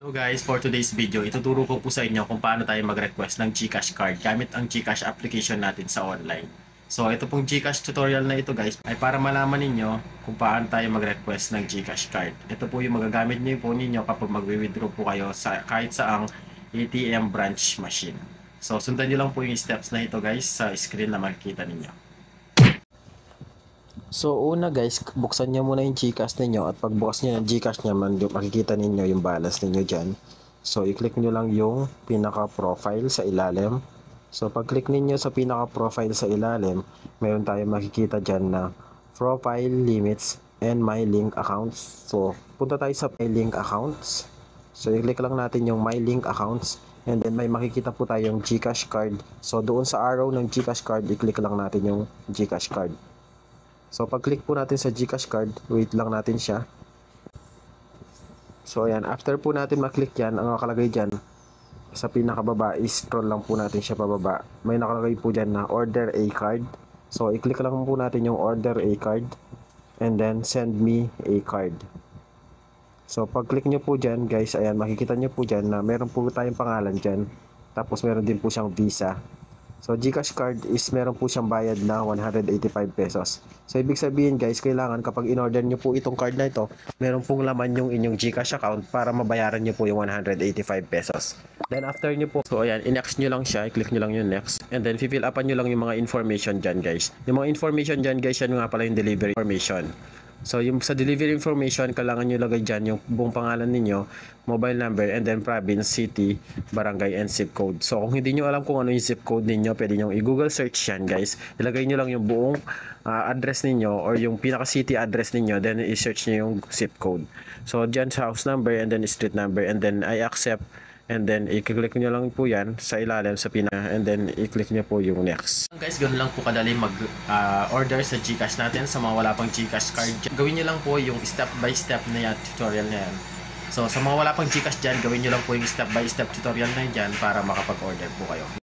So guys, for today's video, ituturo ko po sa inyo kung paano tayo mag-request ng GCash card gamit ang GCash application natin sa online. So ito pong GCash tutorial na ito guys ay para malaman ninyo kung paano tayo mag-request ng GCash card. Ito po yung magagamit niyo po ninyo kapag mag-withdraw po kayo sa kahit saang ATM branch machine. So sundan niyo lang po yung steps na ito guys sa screen na makikita ninyo. So una guys, buksan niyo muna yung GCash ninyo at pagbukas niyo ng GCash niya, makikita ninyo yung balance ninyo dyan. So i-click niyo lang yung pinaka-profile sa ilalim. So pag-click ninyo sa pinaka-profile sa ilalim, meron tayong makikita dyan na profile limits and my link accounts. So punta tayo sa my link accounts. So i-click lang natin yung my link accounts and then may makikita po tayong GCash card. So doon sa arrow ng GCash card, i-click lang natin yung GCash card. So pag-click po natin sa GCash card, wait lang natin siya. So ayan, after po natin maklik yan, ang nakalagay dyan, sa pinakababa, scroll lang po natin siya pababa. May nakalagay po dyan na order a card. So i-click lang po natin yung order a card and then send me a card. So pag-click nyo po dyan guys, ayan, makikita nyo po dyan na meron po tayong pangalan dyan. Tapos meron din po siyang visa. So GCash card is meron po siyang bayad na 185 pesos. So ibig sabihin guys, kailangan kapag in-order nyo po itong card na ito, meron pong laman yung inyong GCash account para mabayaran nyo po yung 185 pesos. Then after nyo po, so ayan, i-next nyo lang siya, i-click nyo lang yung next. And then fill upan nyo lang yung mga information dyan guys. Yung mga information dyan guys, yan nga pala yung delivery information. So yung sa delivery information, kailangan nyo lagay dyan yung buong pangalan ninyo, mobile number, and then province, city, barangay, and zip code. So kung hindi nyo alam kung ano yung zip code ninyo, pwede nyo i-google search yan guys. Ilagay nyo lang yung buong address ninyo or yung pinaka-city address ninyo, then i-search nyo yung zip code. So dyan sa house number and then street number, and then I accept. And then i-click nyo lang po yan sa ilalim sa and then i-click nyo po yung next. Guys, ganoon lang po kadali mag-order sa GCash natin sa mga wala pang GCash card. Gawin nyo lang po yung step by step na yan, tutorial na yan. So sa mga wala pang GCash dyan, gawin nyo lang po yung step by step tutorial na yan para makapag-order po kayo.